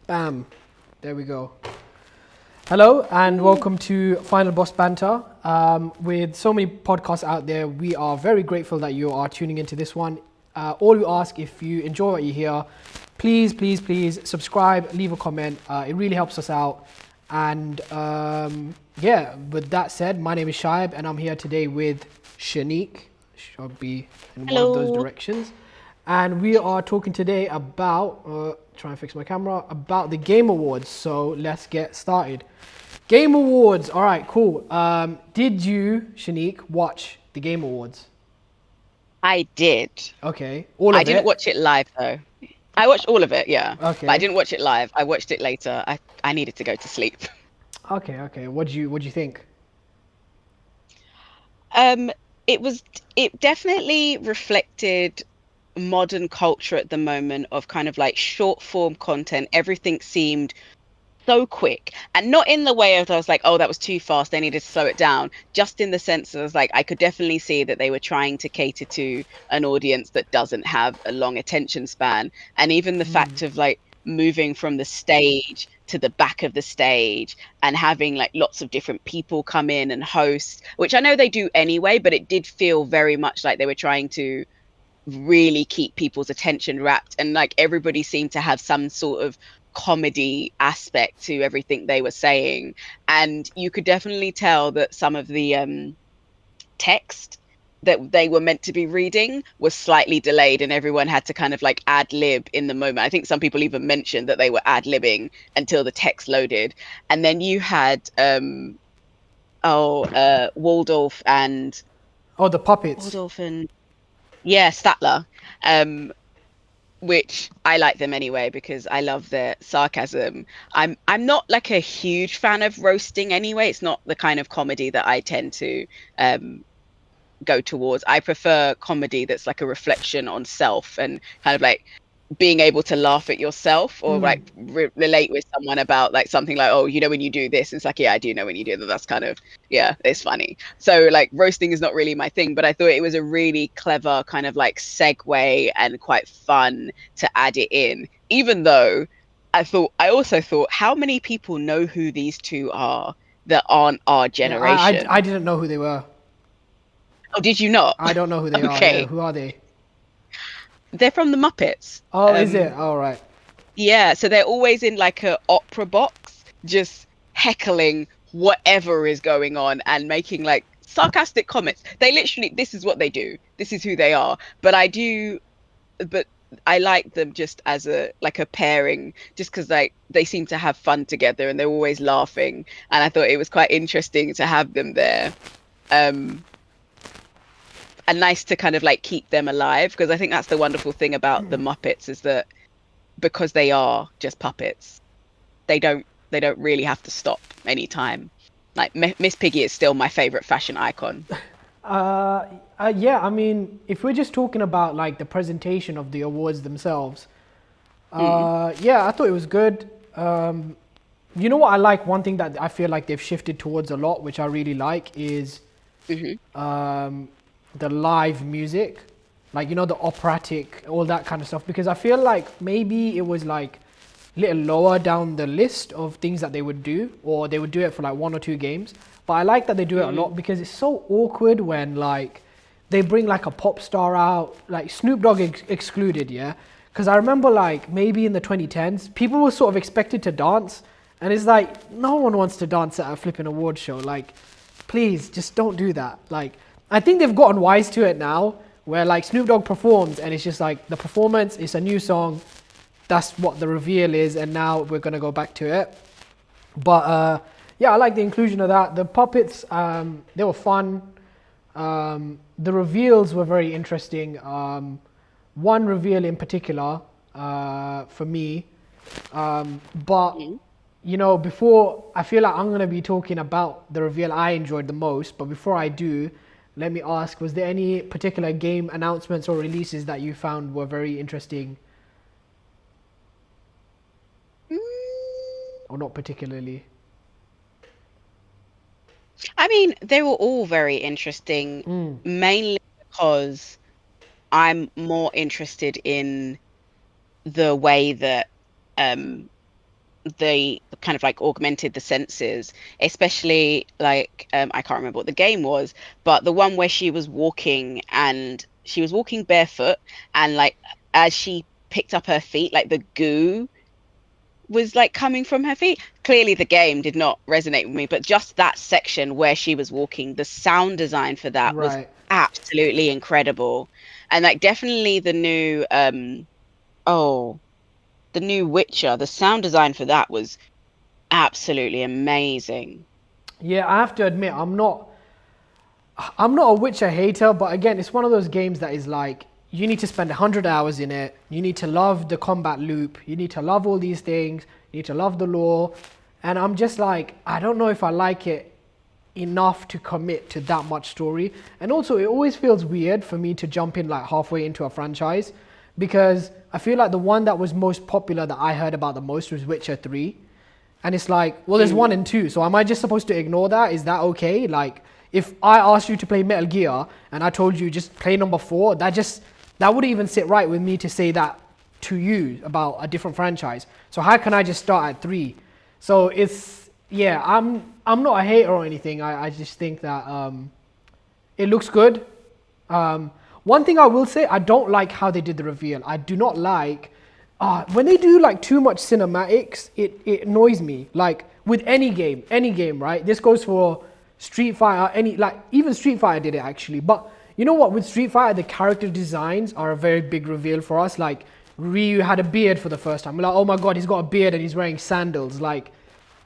Bam. There we go. Hello and welcome to Final Boss Banter. With so many podcasts out there, we are very grateful that you are tuning into this one. All we ask, if you enjoy what you hear, please subscribe, leave a comment. It really helps us out. And yeah, with that said, my name is Shaib and I'm here today with Shanique. Should be in one of those Hello. directions. And we are talking today about, try and fix my camera, about the Game Awards. So let's get started. Game Awards. All right, cool. Did you, Shanique, watch the Game Awards? I did. Okay, all I of didn't it. watch it live though. I watched all of it, yeah. But I Okay, didn't watch it live. I watched it later. I needed to go to sleep. okay. What do you think? Um, it it definitely reflected modern culture at the moment of kind of like short form content. Everything seemed so quick, and not in the way of I was like, oh, that was too fast, they needed to slow it down, just in the sense that I was like, I could definitely see that they were trying to cater to an audience that doesn't have a long attention span. And even the fact of like moving from the stage to the back of the stage and having like lots of different people come in and host, which I know they do anyway, but it did feel very much like they were trying to really keep people's attention wrapped, and like everybody seemed to have some sort of comedy aspect to everything they were saying. And you could definitely tell that some of the text that they were meant to be reading was slightly delayed, and everyone had to kind of like ad lib in the moment. I think some people even mentioned that they were ad libbing until the text loaded. And then you had Waldorf and Oh, the puppets. Waldorf and yeah, Statler, um, which I like them anyway because I love their sarcasm. I'm not like a huge fan of roasting anyway. It's not the kind of comedy that I tend to um go towards. I prefer comedy that's like a reflection on self and kind of like being able to laugh at yourself, or like relate with someone about like something like, oh, you know when you do this, it's like, yeah, I do know when you do that. That's kind of, yeah, it's funny. So like roasting is not really my thing, but I thought it was a really clever kind of like segue and quite fun to add it in, even though I also thought, how many people know who these two are that aren't our Yeah, I generation? didn't know who they were. Oh, did you not? I don't know who they are. Yeah, Okay. who are they? They're from the Muppets. Oh, is it? All right. Yeah, so they're always in like a opera box, just heckling whatever is going on and making like sarcastic comments. They literally, this is what they do. This is who they are. But I like them just as a like a pairing, just because like they seem to have fun together and they're always laughing. And I thought it was quite interesting to have them there. Um, and nice to kind of like keep them alive, because I think that's the wonderful thing about the Muppets, is that because they are just puppets, they don't really have to stop anytime. Like Miss Piggy is still my favorite fashion icon. Yeah, I mean, if we're just talking about like the presentation of the awards themselves, Mm. yeah, I thought it was good. You know what I like? One thing that I feel like they've shifted towards a lot, which I really like, is Hmm. the live music, like you know the operatic, all that kind of stuff. Because I feel like maybe it was like a little lower down the list of things that they would do, or they would do it for like one or two games. But I like that they do it a Mm. lot because it's so awkward when like they bring like a pop star out, like Snoop Dogg excluded, yeah. Because I remember like maybe in the 2010s, people were sort of expected to dance, and it's like no one wants to dance at a flipping award show. Like, please just don't do that. Like, I think they've gotten wise to it now, where like Snoop Dogg performs and it's just like the performance is a new song, that's what the reveal is, and now we're gonna go back to it. But yeah, I like the inclusion of that. The puppets, they were fun. The reveals were very interesting. One reveal in particular, for me, but Mm. you know, before I feel like I'm gonna be talking about the reveal I enjoyed the most, but before I do, let me ask: was there any particular game announcements or releases that you found were very interesting, or not particularly? I mean, they were all very interesting, mainly because I'm more interested in the way that they kind of like augmented the senses, especially like I can't remember what the game was, but the one where she was walking barefoot, and like as she picked up her feet, like the goo was like coming from her feet. Clearly the game did not resonate with me, but just that section where she was walking, the sound design for that was Right. absolutely incredible. And like definitely oh the new Witcher, the sound design for that was absolutely amazing. Yeah, I have to admit, I'm not a Witcher hater, but again, it's one of those games that is like you need to spend 100 hours in it. You need to love the combat loop. You need to love all these things. You need to love the lore. And I'm just like, I don't know if I like it enough to commit to that much story. And also, it always feels weird for me to jump in like halfway into a franchise because I feel like the one that was most popular that I heard about the most was Witcher 3. And it's like, well, there's one and two. So am I just supposed to ignore that? Is that okay? Like, if I asked you to play Metal Gear and I told you just play number 4, that wouldn't even sit right with me to say that to you about a different franchise. So how can I just start at 3? So it's yeah, I'm not a hater or anything. I just think that it looks good. One thing I will say, I don't like how they did the reveal. I do not like when they do like too much cinematics. It annoys me. Like with any game, right? This goes for Street Fighter, even Street Fighter did it actually. But you know what? With Street Fighter, the character designs are a very big reveal for us. Like Ryu had a beard for the first time. We're like, oh my god, he's got a beard and he's wearing sandals. Like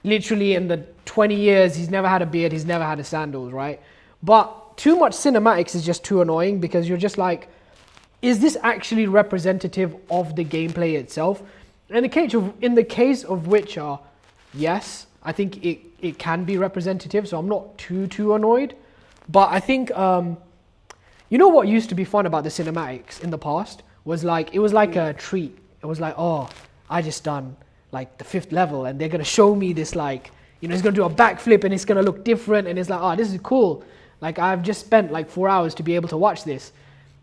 literally in the 20 years, he's never had a beard, he's never had a sandals, right? But too much cinematics is just too annoying because you're just like, is this actually representative of the gameplay itself? In the case of Witcher, yes, I think it can be representative, so I'm not too annoyed. But I think you know what used to be fun about the cinematics in the past was like it was like a treat. It was like, oh, I just done like the 5th level and they're gonna show me this like, it's gonna do a backflip and it's gonna look different and it's like, oh, this is cool. Like I've just spent like 4 hours to be able to watch this.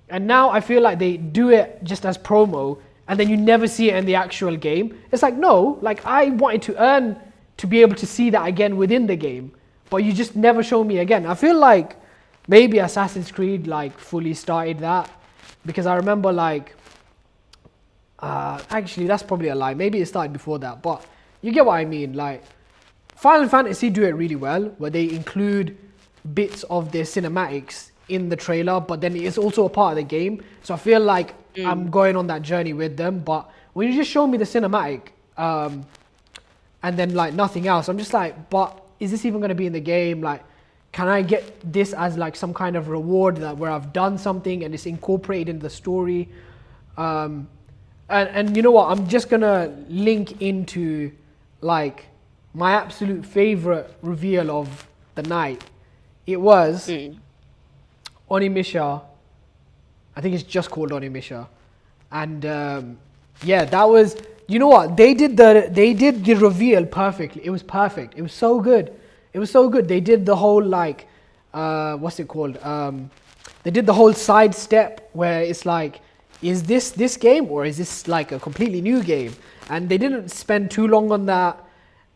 And now I feel like they do it just as promo and then you never see it in the actual game. It's like, no, like I wanted to earn to be able to see that again within the game, but you just never show me again. I feel like maybe Assassin's Creed like fully started that because I remember like, actually that's probably a lie. Maybe it started before that, but you get what I mean. Like Final Fantasy do it really well where they include bits of their cinematics in the trailer, but then it's also a part of the game. So I feel like I'm going on that journey with them. But when you just show me the cinematic and then like nothing else, I'm just like, but is this even going to be in the game? Like, can I get this as like some kind of reward that where I've done something and it's incorporated in the story? And you know what? I'm just gonna link into like my absolute favorite reveal of the night. It was Onimusha. I think it's just called Onimusha, and yeah, that was. You know what? They did the reveal perfectly. It was perfect. It was so good. It was so good. They did the whole like, what's it called? They did the whole side step where it's like, is this game or is this like a completely new game? And they didn't spend too long on that.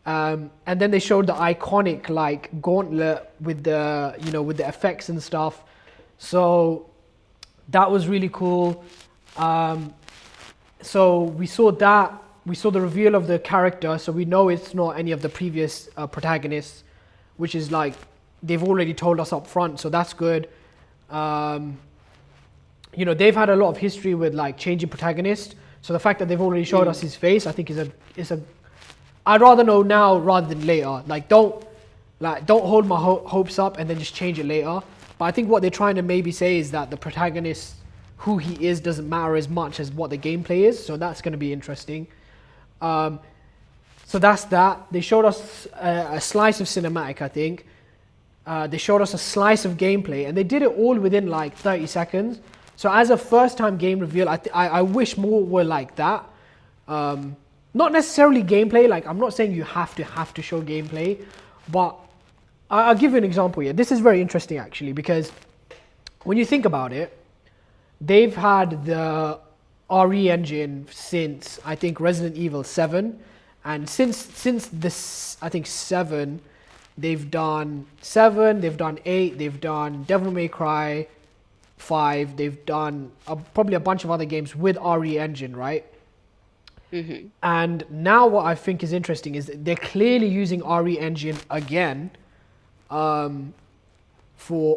And then they showed the iconic like gauntlet with the with the effects and stuff. So that was really cool. So we saw that. We saw the reveal of the character, so we know it's not any of the previous protagonists, which is like they've already told us up front, so that's good. They've had a lot of history with like changing protagonists, so the fact that they've already showed us his face, I think is a. I'd rather know now rather than later. Don't hold my hopes up and then just change it later. But I think what they're trying to maybe say is that the protagonist, who he is, doesn't matter as much as what the gameplay is. So that's going to be interesting. So that's that. They showed us a slice of cinematic, I think. They showed us a slice of gameplay, and they did it all within like 30 seconds. So as a first-time game reveal, I wish more were like that. Not necessarily gameplay. Like I'm not saying you have to show gameplay, but I'll give you an example here. This is very interesting actually because when you think about it, they've had the RE engine since I think Resident Evil 7, and since this I think 7, they've done 8, they've done Devil May Cry 5, they've done probably a bunch of other games with RE engine, right? Mm-hmm. And now what I think is interesting is that they're clearly using RE engine again for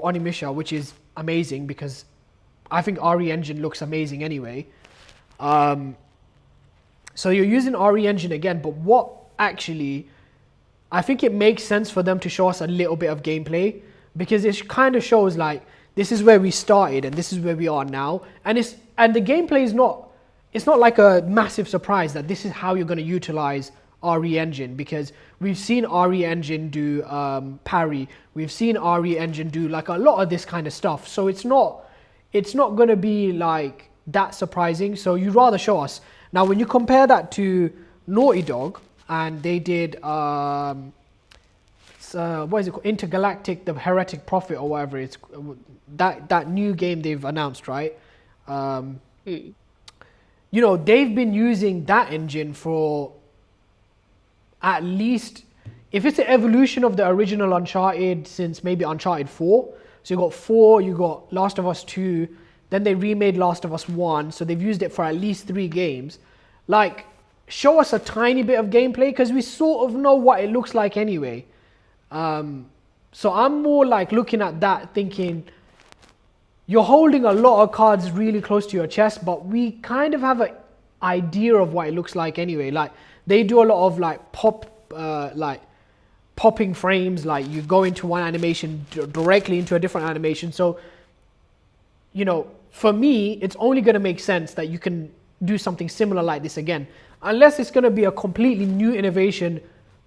Onimusha, which is amazing because I think RE engine looks amazing anyway. So you're using RE engine again, but what actually, I think it makes sense for them to show us a little bit of gameplay, because it kind of shows like this is where we started and this is where we are now, and the gameplay is not, it's not like a massive surprise that this is how you're going to utilize RE engine, because we've seen RE engine do parry, we've seen RE engine do like a lot of this kind of stuff, so it's not going to be like that surprising. So you'd rather show us. Now when you compare that to Naughty Dog, and they did what is it called, Intergalactic, the Heretic Prophet or whatever, it's that new game they've announced, right? You know, they've been using that engine for at least, if it's an evolution of the original Uncharted, since maybe Uncharted 4. So you got 4, you got Last of Us 2, then they remade Last of Us 1, so they've used it for at least 3 games. Like, show us a tiny bit of gameplay, because we sort of know what it looks like anyway. So I'm more like looking at that thinking, you're holding a lot of cards really close to your chest, but we kind of have an idea of what it looks like anyway. Like, they do a lot of like popping frames, like you go into one animation directly into a different animation. So, you know, for me, it's only going to make sense that you can do something similar like this again, unless it's going to be a completely new innovation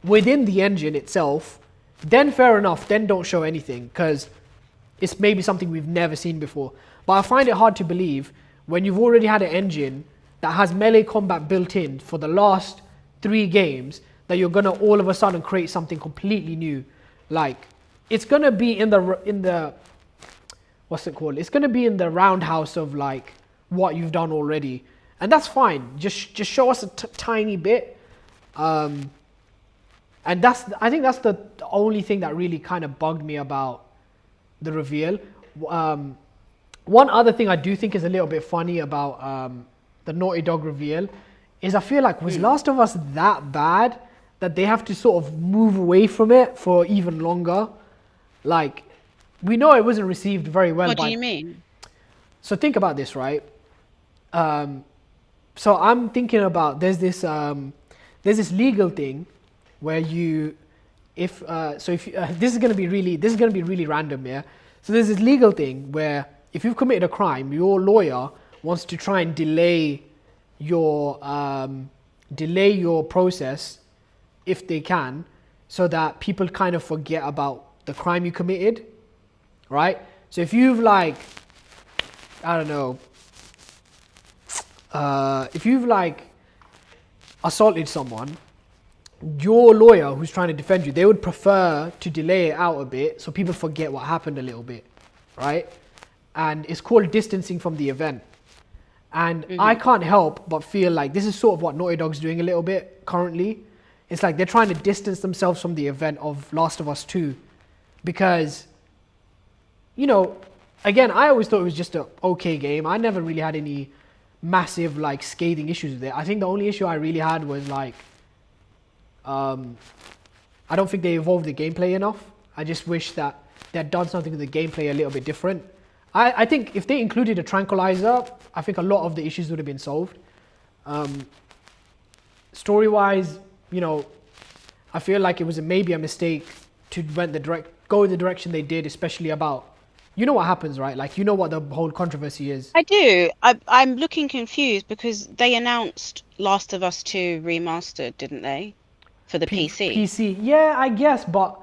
within the engine itself. Then fair enough, then don't show anything, because it's maybe something we've never seen before. But I find it hard to believe when you've already had an engine that has melee combat built in for the last 3 games, that you're gonna all of a sudden create something completely new. Like, it's gonna be in the what's it called? It's gonna be in the roundhouse of like what you've done already, and that's fine. Just show us a tiny bit, and I think that's the only thing that really kind of bugged me about the reveal. One other thing I do think is a little bit funny about the Naughty Dog reveal is I feel like, was Last of Us that bad that they have to sort of move away from it for even longer? Like, we know it wasn't received very well. What do you mean? So think about this, right? So I'm thinking about there's this legal thing where this is gonna be really random, yeah. So there's this legal thing where if you've committed a crime, your lawyer wants to try and delay your process if they can, so that people kind of forget about the crime you committed, right? So if you've like, I don't know, if you've like assaulted someone, your lawyer who's trying to defend you, they would prefer to delay it out a bit so people forget what happened a little bit, right? And it's called distancing from the event. And I can't help but feel like this is sort of what Naughty Dog's doing a little bit currently. It's like they're trying to distance themselves from the event of Last of Us 2, because, you know, again, I always thought it was just an okay game. I never really had any massive like scathing issues with it. I think the only issue I really had was like, I don't think they evolved the gameplay enough. I just wish that they'd done something with the gameplay a little bit different. I think if they included a tranquilizer, I think a lot of the issues would have been solved. Story-wise, you know, I feel like it was maybe a mistake to go the direction they did, especially about, you know what happens, right? Like, you know what the whole controversy is. I do. I'm looking confused because they announced Last of Us 2 remastered, didn't they? For the PC. PC, yeah, I guess, but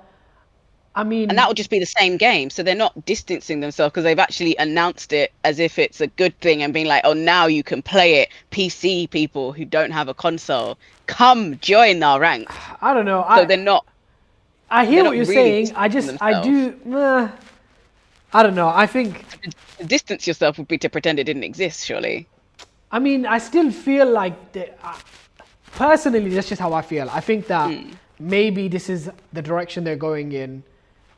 I mean, and that would just be the same game, so they're not distancing themselves because they've actually announced it as if it's a good thing and being like, oh, now you can play it. PC people who don't have a console, come join our ranks. I don't know. So they're not. I hear what you're saying. I don't know. I think to distance yourself would be to pretend it didn't exist, surely. I mean, I still feel like personally, that's just how I feel. I think that maybe this is the direction they're going in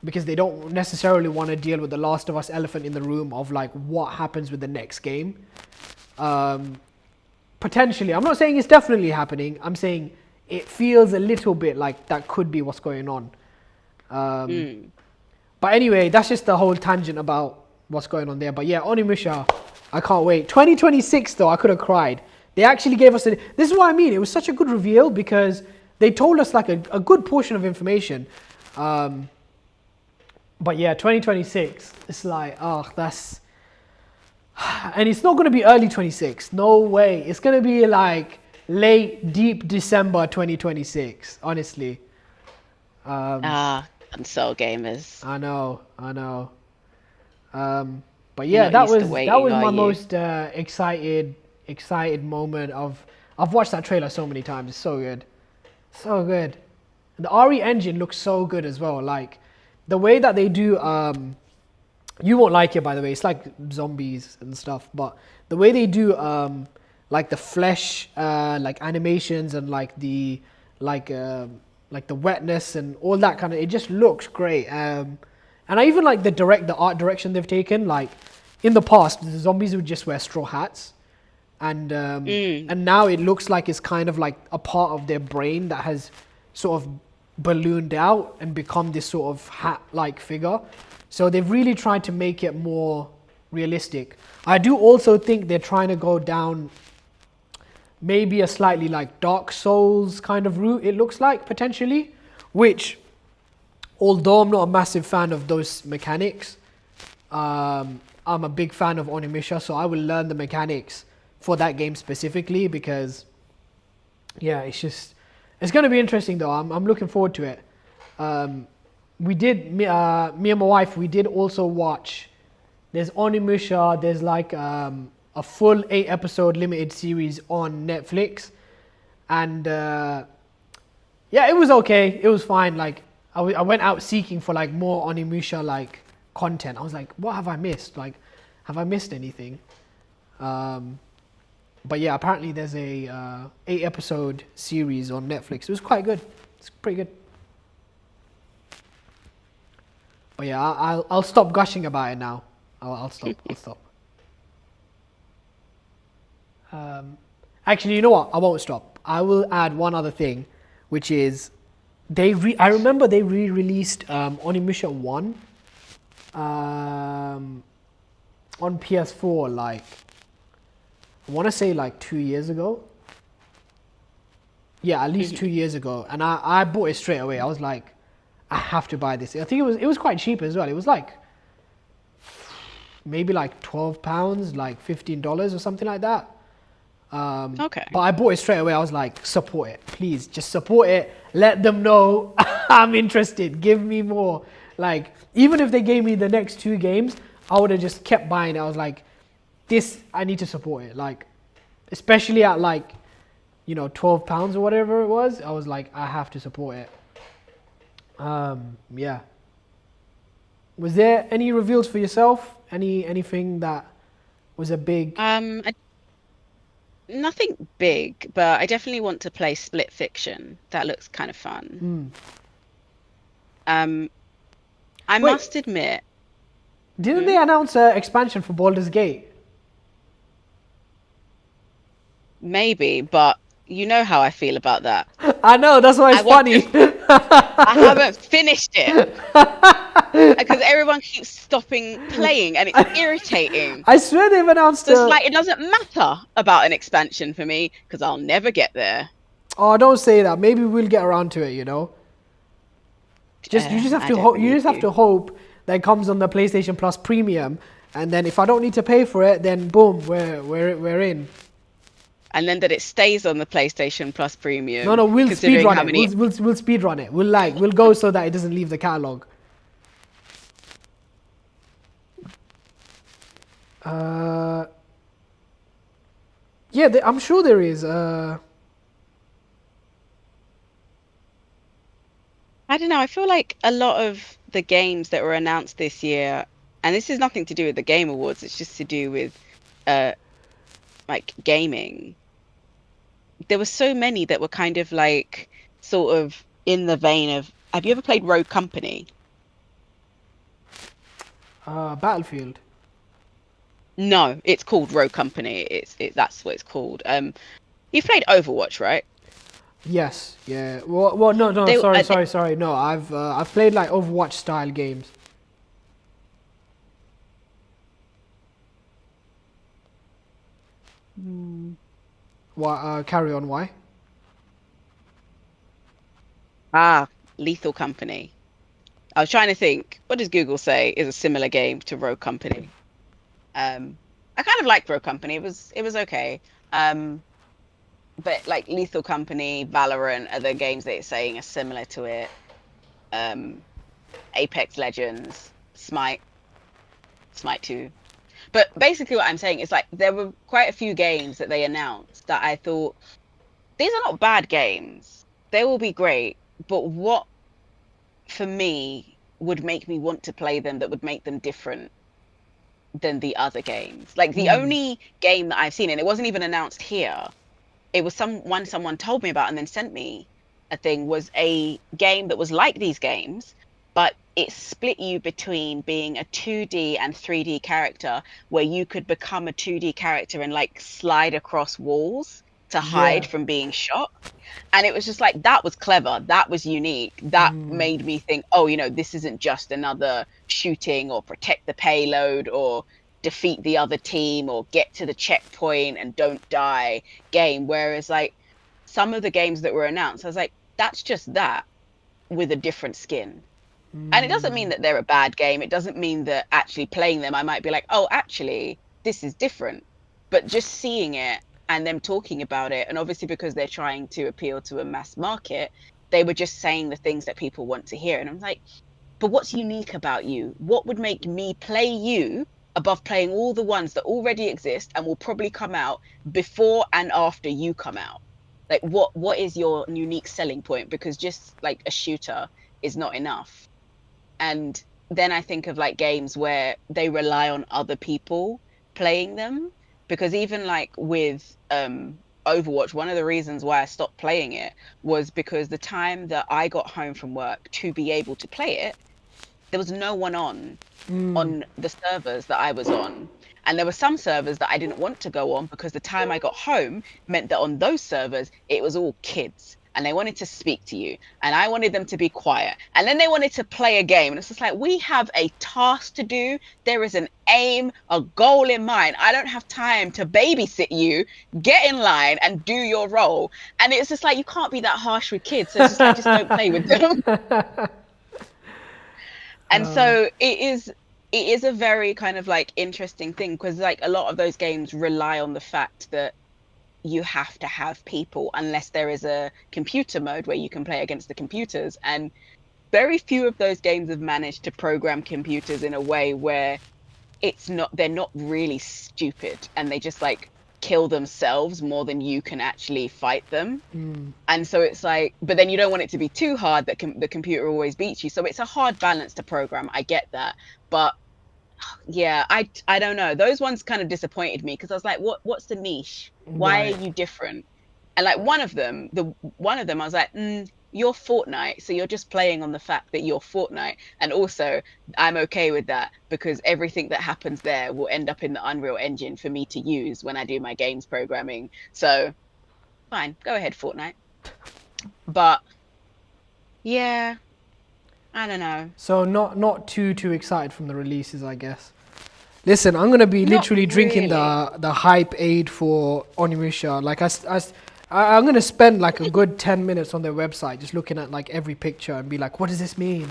because they don't necessarily want to deal with the Last of Us elephant in the room of like what happens with the next game. Potentially, I'm not saying it's definitely happening. I'm saying it feels a little bit like that could be what's going on. But anyway, that's just the whole tangent about what's going on there. But yeah, Onimusha, I can't wait. 2026 though, I could have cried. They actually gave us this is what I mean. It was such a good reveal because they told us like a good portion of information. But yeah, 2026, it's like, oh, that's... And it's not going to be early 26. No way. It's going to be like late, deep December 2026, honestly. Console gamers. I know. But yeah, that was my most excited moment of... I've watched that trailer so many times. It's so good. So good. And the RE engine looks so good as well. Like, the way that they do... you won't like it, by the way. It's like zombies and stuff. But the way they do, like the flesh, like animations and like the wetness and all that kind of, it just looks great. And I even like the art direction they've taken. Like in the past, the zombies would just wear straw hats, and now it looks like it's kind of like a part of their brain that has sort of ballooned out and become this sort of hat-like figure. So they've really tried to make it more realistic. I do also think they're trying to go down maybe a slightly like Dark Souls kind of route, it looks like, potentially. Which, although I'm not a massive fan of those mechanics, I'm a big fan of Onimusha, so I will learn the mechanics for that game specifically because, yeah, it's going to be interesting though. I'm looking forward to it. Me and my wife, we did also watch, there's Onimusha, there's like a full 8-episode limited series on Netflix, and yeah, it was okay, it was fine. Like I went out seeking for like more Onimusha like content. I was like, what have I missed? Like, have I missed anything? But yeah, apparently there's a 8-episode series on Netflix. It was quite good. It's pretty good. But yeah, I'll stop gushing about it now. I'll stop. Actually, you know what? I won't stop. I will add one other thing, which is I remember they re-released Onimusha 1 on PS4 like, I want to say like 2 years ago. Yeah, at least 2 years ago. And I bought it straight away. I was like, I have to buy this. I think it was quite cheap as well. It was like maybe like £12, like $15 or something like that. Okay. But I bought it straight away. I was like, support it, please, just support it. Let them know I'm interested. Give me more. Like, even if they gave me the next 2 games, I would have just kept buying it. I was like, this, I need to support it. Like, especially at like, you know, £12 or whatever it was. I was like, I have to support it. Yeah. Was there any reveals for yourself? Anything that was a big... Nothing big, but I definitely want to play Split Fiction. That looks kind of fun. I must admit... Didn't they announce an expansion for Baldur's Gate? Maybe, but you know how I feel about that. I know, that's why it's funny. I haven't finished it. Because everyone keeps stopping playing and it's irritating. I swear they've announced... So it's like, it doesn't matter about an expansion for me because I'll never get there. Oh, don't say that. Maybe we'll get around to it, you know? You just have to hope that it comes on the PlayStation Plus Premium, and then if I don't need to pay for it, then boom, we're in. And then that it stays on the PlayStation Plus Premium. No, we'll speedrun it. We'll speedrun it. We'll go so that it doesn't leave the catalog. Yeah, I'm sure there is. I don't know. I feel like a lot of the games that were announced this year, and this is nothing to do with the Game Awards, it's just to do with like gaming, there were so many that were kind of like sort of in the vein of, have you ever played Rogue Company? Battlefield. No, it's called Rogue Company. That's what it's called. You've played Overwatch, right? Yes, yeah. Well, no, no. They Sorry. No, I've played like Overwatch style games. Why? Carry on. Why? ah Lethal Company. I was trying to think, what does Google say is a similar game to Rogue Company? I kind of liked Rogue Company. It was okay. Um, but like Lethal Company, Valorant are the games that it's saying are similar to it. Um, Apex Legends, Smite 2. But basically what I'm saying is like there were quite a few games that they announced that I thought these are not bad games. They will be great, but what for me would make me want to play them that would make them different than the other games. Like the Hmm. only game that I've seen, and it wasn't even announced here, it was someone told me about and then sent me a thing, was a game that was like these games, but it split you between being a 2D and 3D character, where you could become a 2D character and like slide across walls to hide Yeah. from being shot. And it was just like, that was clever, that was unique, that made me think, oh, this isn't just another shooting or protect the payload or defeat the other team or get to the checkpoint and don't die game. Whereas like some of the games that were announced, I was like, that's just that with a different skin. And it doesn't mean that they're a bad game. It doesn't mean that actually playing them, I might be like, oh, actually, this is different. But just seeing it and them talking about it, and obviously because they're trying to appeal to a mass market, they were just saying the things that people want to hear. And I'm like, but what's unique about you? What would make me play you above playing all the ones that already exist and will probably come out before and after you come out? Like what is your unique selling point? Because just like a shooter is not enough. And then I think of like games where they rely on other people playing them. Because even like with Overwatch, one of the reasons why I stopped playing it was because the time that I got home from work to be able to play it, there was no one on the servers that I was on. And there were some servers that I didn't want to go on because the time I got home meant that on those servers, it was all kids and they wanted to speak to you. And I wanted them to be quiet. And then they wanted to play a game. And it's just like, we have a task to do. There is an aim, a goal in mind. I don't have time to babysit you, get in line and do your role. And it's just like, you can't be that harsh with kids. So it's just like, just don't play with them. And so it is a very kind of like interesting thing because like a lot of those games rely on the fact that you have to have people unless there is a computer mode where you can play against the computers, and very few of those games have managed to program computers in a way where they're not really stupid and they just like kill themselves more than you can actually fight them. And so it's like, but then you don't want it to be too hard that the computer always beats you. So it's a hard balance to program. I get that. But yeah, I don't know. Those ones kind of disappointed me because I was like, what's the niche? Why are Right. you different? And like one of them, I was like, you're Fortnite, so you're just playing on the fact that you're Fortnite. And also, I'm okay with that because everything that happens there will end up in the Unreal Engine for me to use when I do my games programming. So fine, go ahead, Fortnite. But yeah, I don't know. So not too excited from the releases, I guess. Listen, I'm gonna be Not literally drinking really. the hype aid for Onimusha. Like I'm gonna spend like a good 10 minutes on their website just looking at like every picture and be like, what does this mean?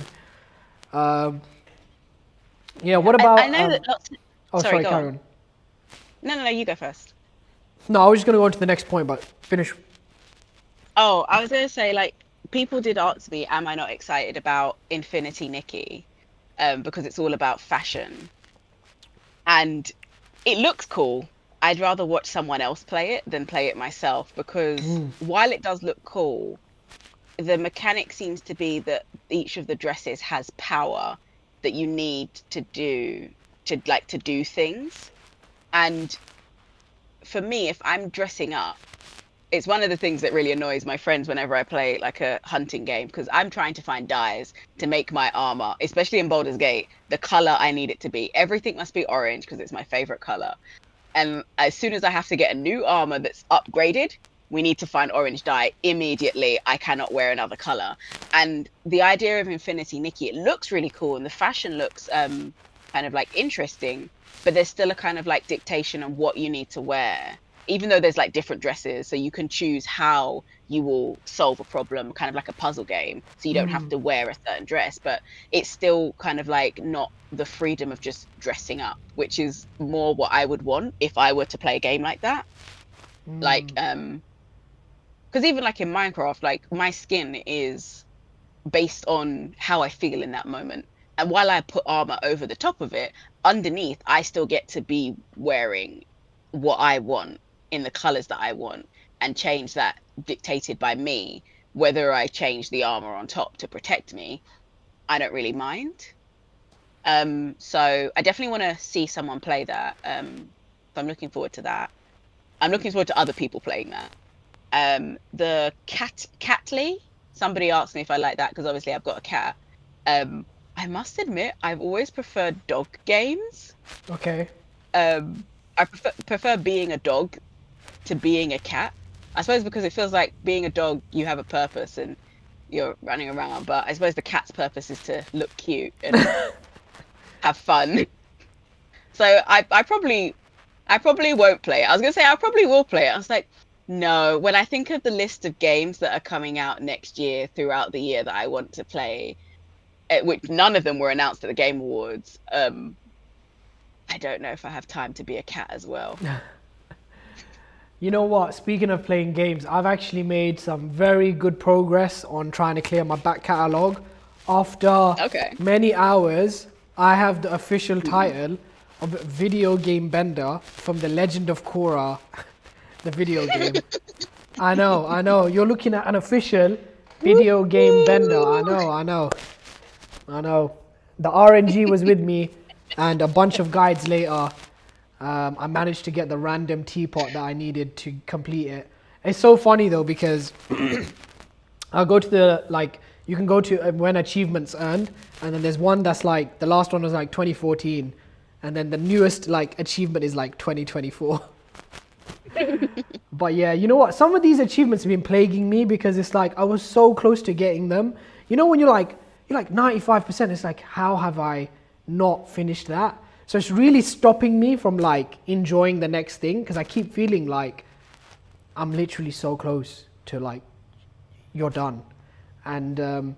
Um, yeah. Yeah, What I about know that lots. Oh, Sorry, sorry, go carry on. on. No, no, no, you go first. No, I was just gonna go on to the next point, but finish. Oh, I was gonna say, like, people did ask me, am I not excited about Infinity Nikki? Because it's all about fashion. And it looks cool. I'd rather watch someone else play it than play it myself because while it does look cool, the mechanic seems to be that each of the dresses has power that you need to do things. And for me, if I'm dressing up, it's one of the things that really annoys my friends whenever I play like a hunting game, because I'm trying to find dyes to make my armor, especially in Baldur's Gate, the color I need it to be. Everything must be orange because it's my favorite color. And as soon as I have to get a new armor that's upgraded, we need to find orange dye immediately. I cannot wear another color. And the idea of Infinity Nikki, it looks really cool, and the fashion looks kind of like interesting, but there's still a kind of like dictation on what you need to wear, even though there's like different dresses, so you can choose how you will solve a problem, kind of like a puzzle game, so you don't have to wear a certain dress, but it's still kind of like not the freedom of just dressing up, which is more what I would want if I were to play a game like that. Like because even like in Minecraft, like my skin is based on how I feel in that moment, and while I put armor over the top of it, underneath I still get to be wearing what I want in the colors that I want, and change that dictated by me. Whether I change the armor on top to protect me, I don't really mind. So I definitely want to see someone play that. So I'm looking forward to that. I'm looking forward to other people playing that. The Catly. Somebody asked me if I like that because obviously I've got a cat. I must admit I've always preferred dog games. Okay. I prefer being a dog to being a cat. I suppose because it feels like being a dog, you have a purpose and you're running around. But I suppose the cat's purpose is to look cute and have fun. So I probably won't play it. I was gonna say I probably will play it. I was like, no. When I think of the list of games that are coming out next year throughout the year that I want to play, which none of them were announced at the Game Awards, I don't know if I have time to be a cat as well. You know what? Speaking of playing games, I've actually made some very good progress on trying to clear my back catalogue. After many hours, I have the official title of Video Game Bender from The Legend of Korra, the video game. I know. You're looking at an official Video Game Bender. I know. The RNG was with me, and a bunch of guides later, I managed to get the random teapot that I needed to complete it. It's so funny though, because I'll go to the, you can go to when achievements earned, and then there's one that's like, the last one was like 2014, and then the newest achievement is like 2024. But yeah, you know what? Some of these achievements have been plaguing me because it's like, I was so close to getting them. You know, when you're like 95%, it's like, how have I not finished that? So it's really stopping me from enjoying the next thing, because I keep feeling like I'm literally so close to you're done. And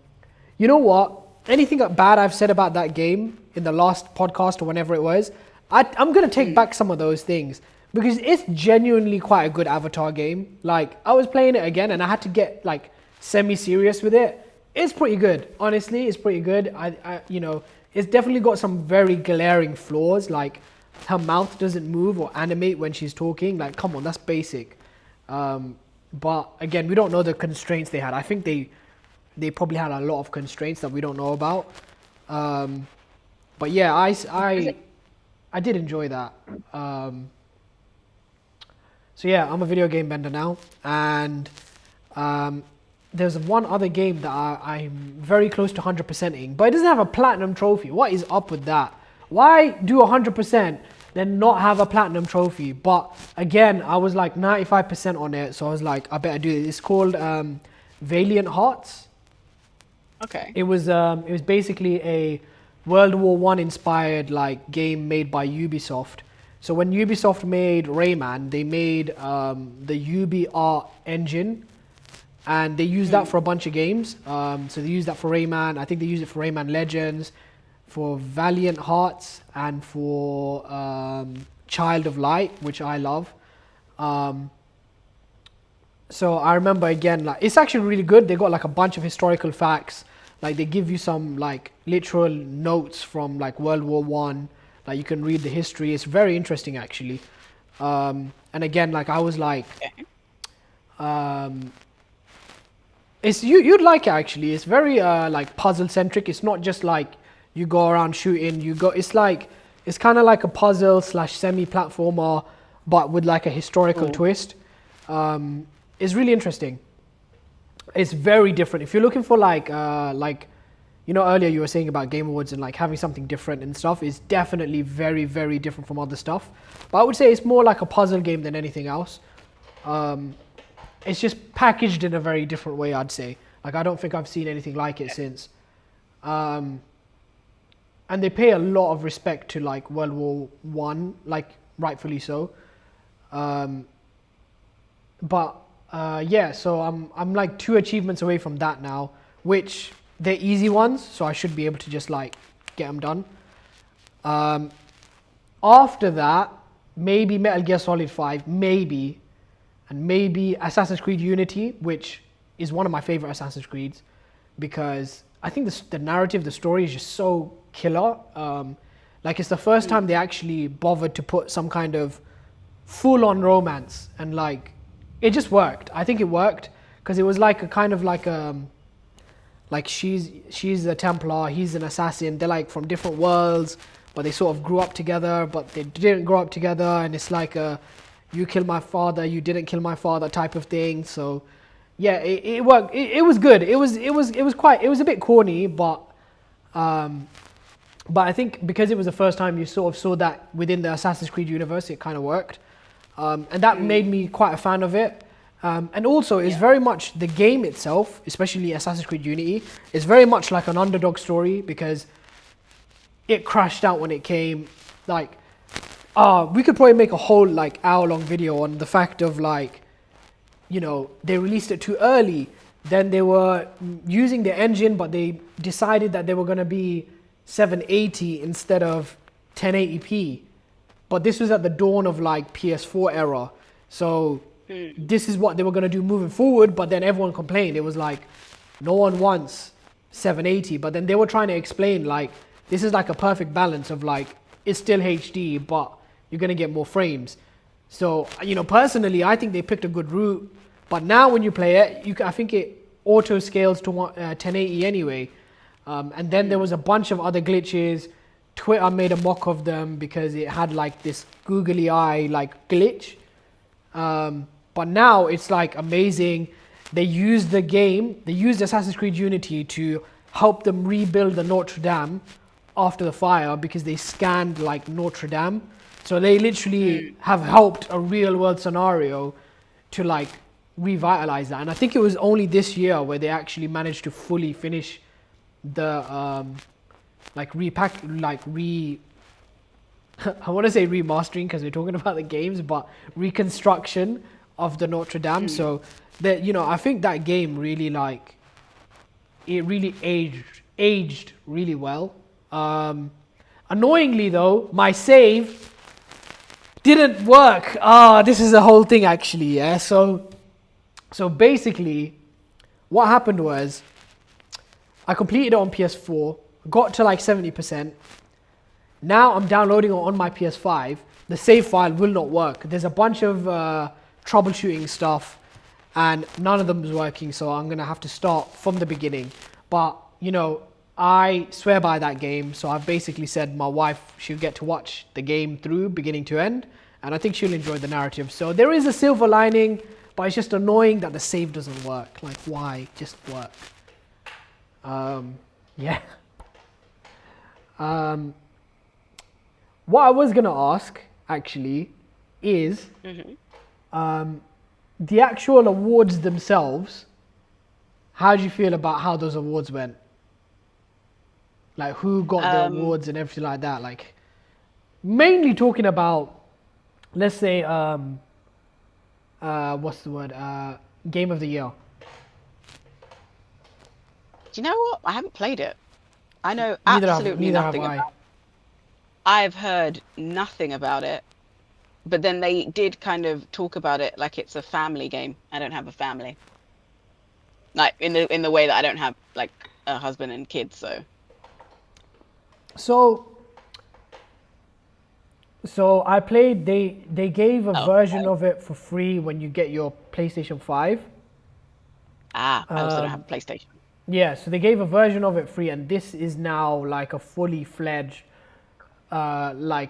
you know what? Anything bad I've said about that game in the last podcast or whenever it was, I'm going to take back some of those things, because it's genuinely quite a good Avatar game. I was playing it again and I had to get semi-serious with it. It's pretty good. Honestly, it's pretty good. It's definitely got some very glaring flaws, like her mouth doesn't move or animate when she's talking. Come on, that's basic. But again, we don't know the constraints they had. I think they probably had a lot of constraints that we don't know about. But yeah, I did enjoy that. So yeah, I'm a video game bender now, and there's one other game that I'm very close to 100%ing, but it doesn't have a platinum trophy. What is up with that? Why do 100% then not have a platinum trophy? But again, I was 95% on it, so I was like, I better do it. It's called Valiant Hearts. Okay. It was basically a World War I inspired game made by Ubisoft. So when Ubisoft made Rayman, they made the Ubi art engine, and they used that for a bunch of games. So they used that for Rayman. I think they used it for Rayman Legends, for Valiant Hearts, and for Child of Light, which I love. So I remember again, it's actually really good. They got a bunch of historical facts. They give you some literal notes from World War One. You can read the history. It's very interesting actually. And again, I was it's you'd like it actually. It's very puzzle centric. It's not just you go around shooting. It's kind of like a puzzle / semi platformer, but with like a historical Ooh. twist, is really interesting. It's very different. If you're looking for like earlier you were saying about Game Awards and like having something different and stuff, is definitely very, very different from other stuff. But I would say it's more like a puzzle game than anything else. It's just packaged in a very different way, I'd say. Like, I don't think I've seen anything like it since. And they pay a lot of respect to like World War One, like rightfully so. So I'm like 2 achievements away from that now, which they're easy ones, so I should be able to just like get them done. After that, maybe Metal Gear Solid 5, maybe, and maybe Assassin's Creed Unity, which is one of my favorite Assassin's Creeds, because I think the narrative, the story is just so killer. Like, it's the first time they actually bothered to put some kind of full-on romance, and like it just worked. I think it worked because it was like a kind of like she's a Templar, he's an assassin. They're like from different worlds, but they sort of grew up together, but they didn't grow up together. And it's like a you killed my father, you didn't kill my father type of thing. So yeah, it worked. It was good. It was a bit corny, but I think because it was the first time you sort of saw that within the Assassin's Creed universe, it kind of worked. And that made me quite a fan of it. And also, it's very much the game itself, especially Assassin's Creed Unity, is very much like an underdog story, because it crashed out when it came. Like, we could probably make a whole like hour-long video on the fact of like, you know, they released it too early. Then they were using the engine, but they decided that they were going to be 780 instead of 1080p. But this was at the dawn of like PS4 era. So this is what they were going to do moving forward. But then everyone complained. It was like, no one wants 780. But then they were trying to explain like, this is like a perfect balance of like, it's still HD, but you're going to get more frames. So, you know, personally, I think they picked a good route. But now when you play it, I think it auto scales to 1080 anyway. And then there was a bunch of other glitches. Twitter made a mock of them because it had like this googly eye like glitch. But now it's like amazing. They used Assassin's Creed Unity to help them rebuild the Notre Dame after the fire, because they scanned like Notre Dame. So they literally have helped a real world scenario to like revitalize that. And I think it was only this year where they actually managed to fully finish the I want to say remastering because we're talking about the games, but reconstruction of the Notre Dame. So that, you know, I think that game really like, it really aged really well. Annoyingly though, my save didn't work. This is the whole thing actually, yeah. So basically what happened was I completed it on PS4, got to like 70%. Now I'm downloading it on my PS5. The save file will not work. There's a bunch of troubleshooting stuff and none of them is working, so I'm gonna have to start from the beginning. But, you know, I swear by that game, so I've basically said my wife, she'll get to watch the game through beginning to end, and I think she'll enjoy the narrative. So there is a silver lining, but it's just annoying that the save doesn't work. Like, why? Just work. Yeah. What I was gonna ask actually is the actual awards themselves. How do you feel about how those awards went? Like, who got the awards and everything like that? Like, mainly talking about, let's say, what's the word? Game of the year. Do you know what? I haven't played it. I know Neither absolutely have nothing I. about it. I've heard nothing about it. But then they did kind of talk about it like it's a family game. I don't have a family. Like, in the way that I don't have like a husband and kids, so. So I played. They gave a version of it for free when you get your PlayStation 5. I also don't have a PlayStation. Yeah, so they gave a version of it free, and this is now like a fully fledged like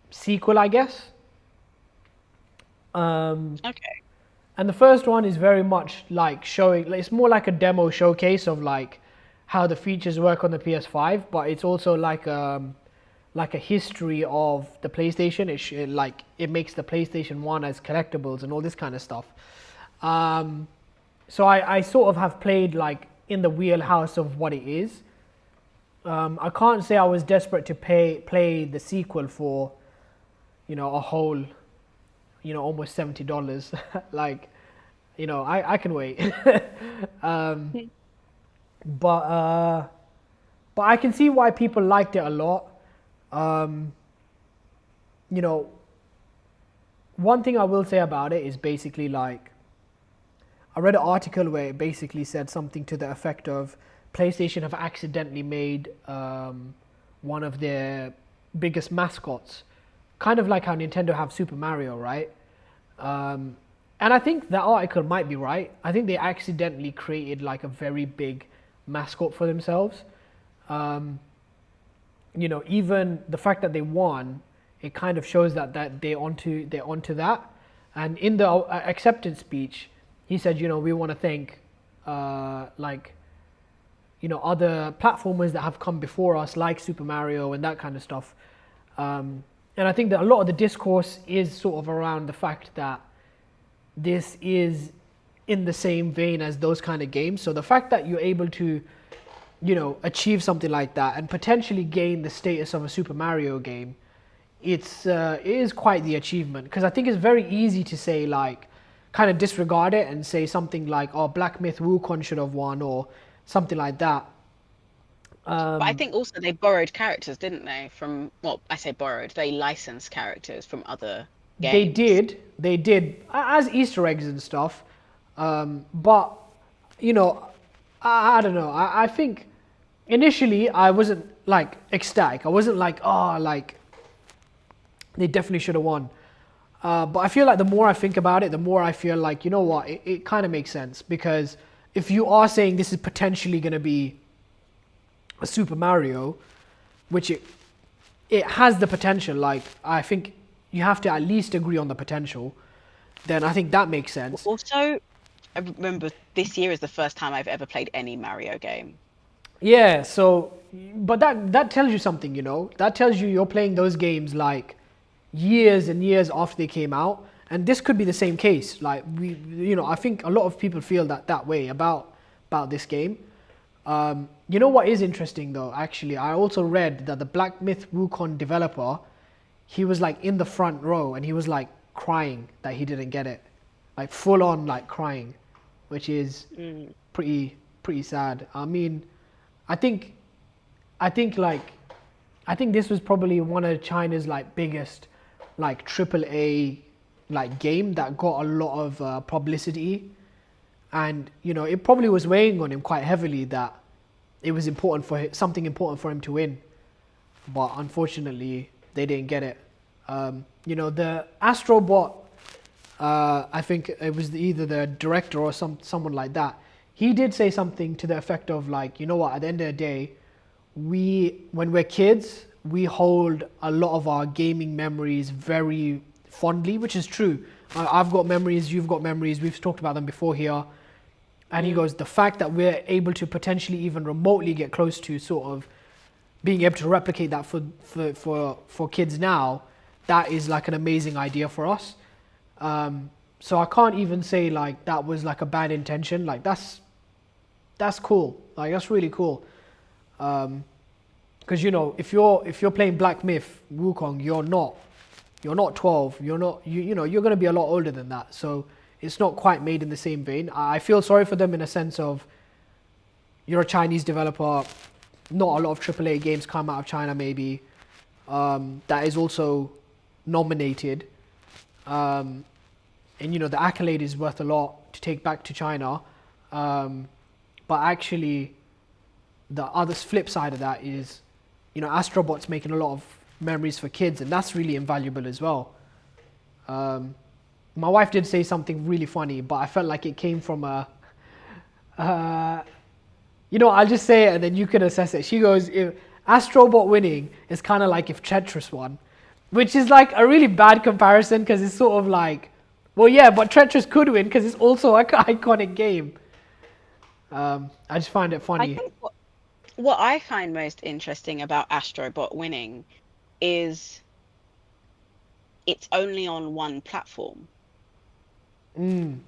sequel, I guess. Okay. And the first one is very much like showing, like, it's more like a demo showcase of like how the features work on the PS5, but it's also like a history of the PlayStation. It makes the PlayStation 1 as collectibles and all this kind of stuff. So I sort of have played like in the wheelhouse of what it is. I can't say I was desperate to play the sequel for, a whole, almost $70. Like, I can wait. But but I can see why people liked it a lot. Um, you know, one thing I will say about it is basically like I read an article where it basically said something to the effect of PlayStation have accidentally made one of their biggest mascots, kind of like how Nintendo have Super Mario, right? And I think that article might be right. I think they accidentally created like a very big mascot for themselves. Um, Even the fact that they won, it kind of shows that they're onto that. And in the acceptance speech, he said, we want to thank like other platformers that have come before us, like Super Mario and that kind of stuff. And I think that a lot of the discourse is sort of around the fact that this is in the same vein as those kind of games. So the fact that you're able to achieve something like that and potentially gain the status of a Super Mario game, it is quite the achievement, because I think it's very easy to say like kind of disregard it and say something like, oh, Black Myth Wukong should have won or something like that. But I think also they borrowed characters, didn't they? From, well, I say borrowed, they licensed characters from other They games. did, they did, as Easter eggs and stuff. But you know, I don't know. I think initially I wasn't like ecstatic. I wasn't like, oh, like they definitely should have won. But I feel like the more I think about it, the more I feel like, you know what, it kind of makes sense, because if you are saying this is potentially going to be a Super Mario, which it has the potential, like I think you have to at least agree on the potential, then I think that makes sense. Also, I remember this year is the first time I've ever played any Mario game. Yeah, so but that tells you something, That tells you you're playing those games like years and years after they came out, and this could be the same case. Like I think a lot of people feel that way about this game. You know what is interesting though? Actually, I also read that the Black Myth Wukong developer, he was like in the front row and he was like crying that he didn't get it, like full on like crying, which is Mm. pretty sad. I mean, I think I think like I think this was probably one of China's like biggest like triple A like game that got a lot of publicity, and it probably was weighing on him quite heavily that it was important for something important for him to win, but unfortunately they didn't get it. The Astrobot, I think it was either the director or someone like that. He did say something to the effect of like, you know what, at the end of the day, when we're kids, we hold a lot of our gaming memories very fondly, which is true. I've got memories, you've got memories, we've talked about them before here. And he goes, the fact that we're able to potentially even remotely get close to sort of being able to replicate that for kids now, that is like an amazing idea for us. So I can't even say like that was like a bad intention. Like that's cool. Like that's really cool. Because if you're playing Black Myth Wukong, you're not 12. You're not you're going to be a lot older than that. So it's not quite made in the same vein. I feel sorry for them in a sense of you're a Chinese developer. Not a lot of AAA games come out of China, maybe. That is also nominated. And the accolade is worth a lot to take back to China. But actually, the other flip side of that is, Astrobot's making a lot of memories for kids, and that's really invaluable as well. My wife did say something really funny, but I felt like it came from I'll just say it and then you can assess it. She goes, if Astrobot winning is kind of like if Tetris won, which is like a really bad comparison because it's sort of like Well, yeah, but Tetris could win because it's also an iconic game. I just find it I funny. think what I find most interesting about Astrobot winning is it's only on one platform, Mm,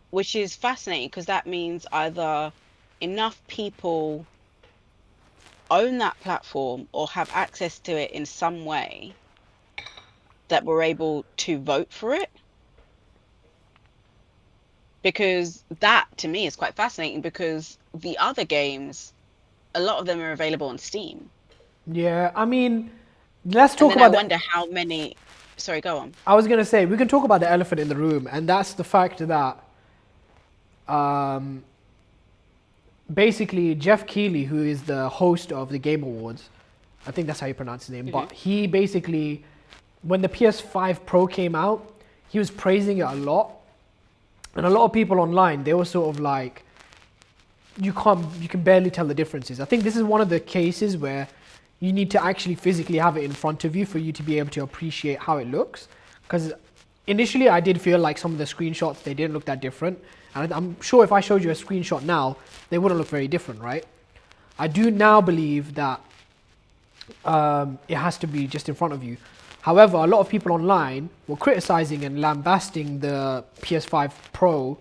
which is fascinating because that means either enough people own that platform or have access to it in some way that were able to vote for it. Because that to me is quite fascinating because the other games, a lot of them are available on Steam. yeah, I mean, let's And talk then I about the. wonder how many. Sorry, go on. I was gonna say we can talk about the elephant in the room, and that's the fact that um, basically Jeff Keighley, who is the host of the Game Awards, I think that's how you pronounce his name, Hmm. but he basically, when the PS5 Pro came out, he was praising it a lot, and a lot of people online they were sort of like, you can barely tell the differences. I think this is one of the cases where you need to actually physically have it in front of you for you to be able to appreciate how it looks. Because initially I did feel like some of the screenshots they didn't look that different, and I'm sure if I showed you a screenshot now, they wouldn't look very different, right? I do now believe that it has to be just in front of you. However, a lot of people online were criticizing and lambasting the PS5 Pro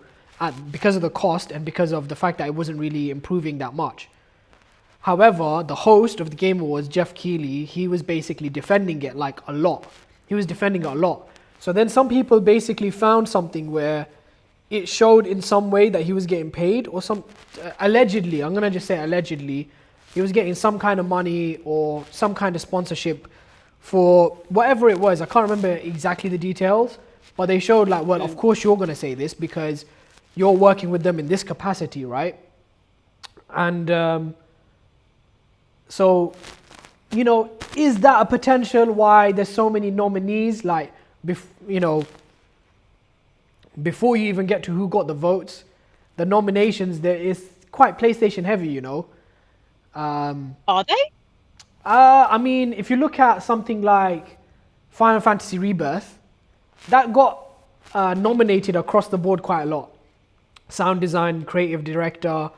because of the cost and because of the fact that it wasn't really improving that much. However, the host of the Game Awards, Jeff Keighley, he was basically defending it like a lot. He was defending it a lot. So then some people basically found something where it showed in some way that he was getting paid or some allegedly, I'm going to just say allegedly, he was getting some kind of money or some kind of sponsorship for whatever it was. I can't remember exactly the details, but they showed like, well, of Mm. course you're going to say this because you're working with them in this capacity, right? And so, is that a potential why there's so many nominees? Like, before you even get to who got the votes, the nominations there is quite PlayStation heavy. Are they? I mean, if you look at something like Final Fantasy Rebirth, that got nominated across the board quite a lot. Sound design, creative director,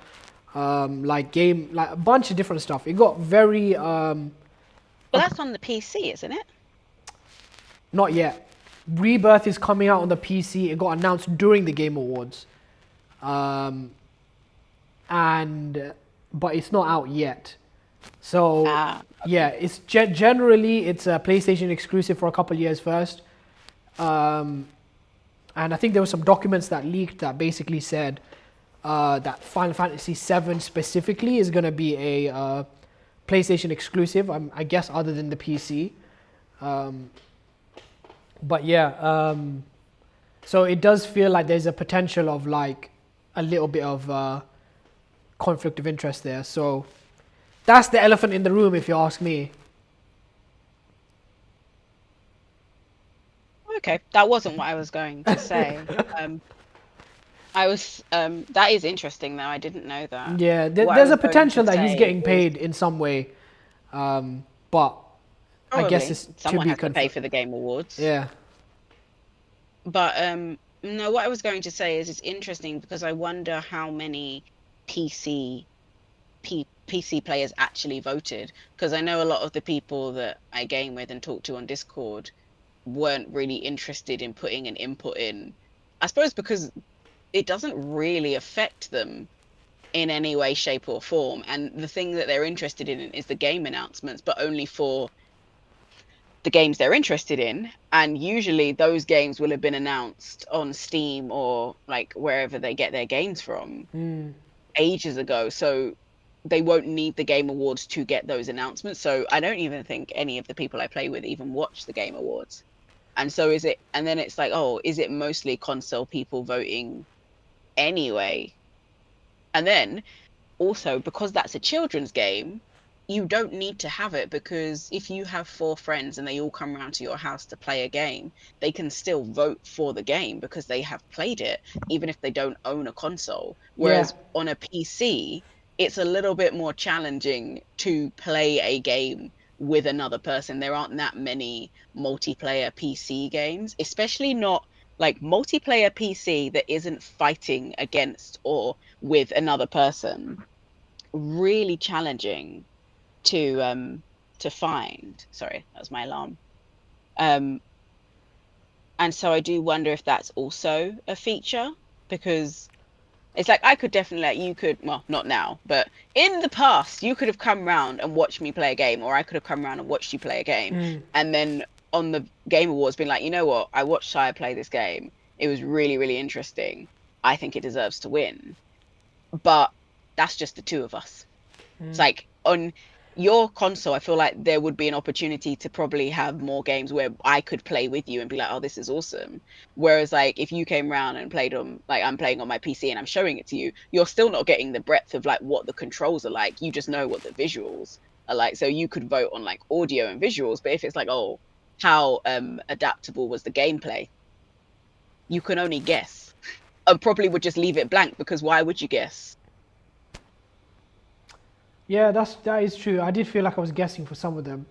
like game, like a bunch of different stuff. It got very But that's on the PC, isn't it? not yet. Rebirth is coming out on the PC. It got announced during the Game Awards, um, and but it's not out yet. So Ah, yeah, it's generally it's a PlayStation exclusive for a couple of years first. Um, and I think there were some documents that leaked that basically said that Final Fantasy VII specifically is going to be a PlayStation exclusive. I guess other than the PC. Um, but yeah, so it does feel like there's a potential of like a little bit of conflict of interest there. So that's the elephant in the room, if you ask me. okay. That wasn't what I was going to say. I was that is interesting though. I didn't know that. Yeah, What I there's was a going to potential that he's say getting is paid in some way, but I guess probably it's to someone be has to pay confirmed. for the Game Awards. Yeah, But no, what I was going to say is it's interesting because I wonder how many PC PC players actually voted because I know a lot of the people that I game with and talk to on Discord weren't really interested in putting an input in. I suppose because it doesn't really affect them in any way, shape, or form. And the thing that they're interested in is the game announcements, but only for the games they're interested in. And usually those games will have been announced on Steam or like wherever they get their games from ages ago. So they won't need the Game Awards to get those announcements. So I don't even think any of the people I play with even watch the Game Awards. And so is it, and then it's like, oh, is it mostly console people voting anyway? And then also, because that's a children's game, you don't need to have it because if you have four friends and they all come around to your house to play a game, they can still vote for the game because they have played it, even if they don't own a console. yeah, Whereas on a PC, it's a little bit more challenging to play a game with another person. There aren't that many multiplayer PC games, especially not like multiplayer PC that isn't fighting against or with another person. Really challenging to find. Sorry, that was my alarm. Um, and so I do wonder if that's also a feature, because it's like I could definitely, like, you could, well, not now, but in the past, you could have come round and watched me play a game, or I could have come round and watched you play a game, and then on the Game Awards been like, you know what, I watched Shia play this game. It was really, really interesting. I think it deserves to win. But that's just the two of us. It's like on your console, I feel like there would be an opportunity to probably have more games where I could play with you and be like, oh, this is awesome. Whereas like if you came around and played on, like, I'm playing on my PC and I'm showing it to you, you're still not getting the breadth of like what the controls are like. You just know what the visuals are like. So you could vote on like audio and visuals, but if it's like, oh, how adaptable was the gameplay? You can only guess. And probably would just leave it blank, because why would you guess? Yeah, that is true. I did feel like I was guessing for some of them.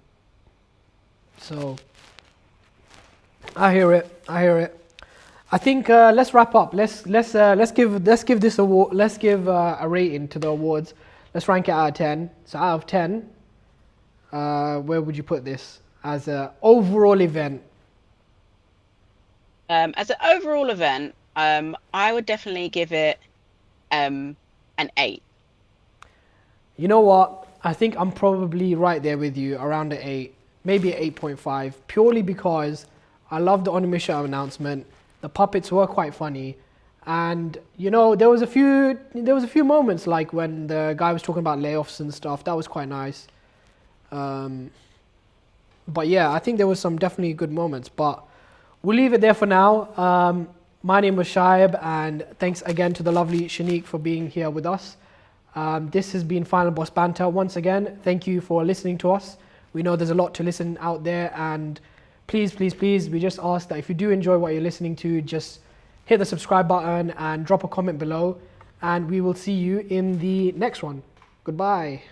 So I hear it. I hear it. I think let's wrap up. Let's give this award. Let's give a rating to the awards. Let's rank it out of 10. So out of 10, where would you put this as an overall event? As an overall event, I would definitely give it an 8. You know what? I think I'm probably right there with you, around an 8, maybe an 8.5, purely because I love the Onimusha announcement. The puppets were quite funny, and you know there was a few moments like when the guy was talking about layoffs and stuff. That was quite nice. But yeah, I think there was some definitely good moments. But we'll leave it there for now. My name was Shaib, and thanks again to the lovely Shanique for being here with us. This has been Final Boss Banter. Once again, thank you for listening to us. We know there's a lot to listen out there, and please, we just ask that if you do enjoy what you're listening to, just hit the subscribe button and drop a comment below, and we will see you in the next one. Goodbye.